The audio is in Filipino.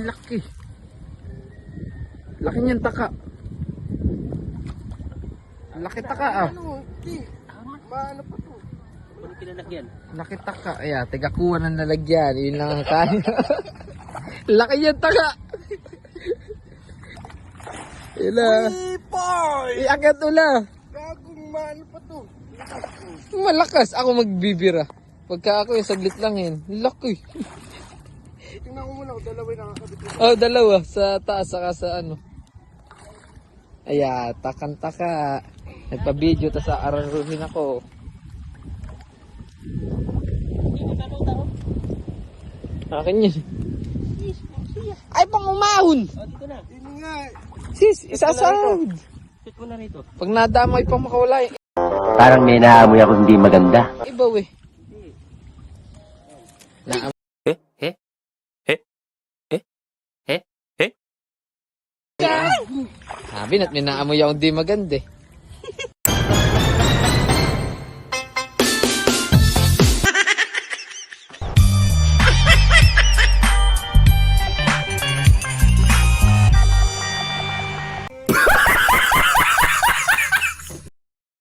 Laki. Laki niyan taka. Laki taka ah. Maano pa to? Ano pinalagyan? Laki taka. Ayan, tigakuha na nalagyan. Yun lang ang kain. Laki niyan taka. Yun na. Boy! Iakyat ula. Gagong maano pa to? Malakas. Ako magbibira. Pagka ako yung saglit lang yun. Laki. Tingnan ko muna kung dalawa yung nakakabit ko. Oh, dalawa. Sa taas, saka sa ano. Ayan, takan-taka. Nagpa-video, tas aararuhin ako. Akin yun. Ay, pang umahon! Oh, dito na. Yun nga. Sis, isasahod! Shoot mo na rito. Pag nadamay pang makawala, Parang may naamoy ako hindi maganda. ibaw eh. Naam. Sabi na't may naamoy akong di maganda eh.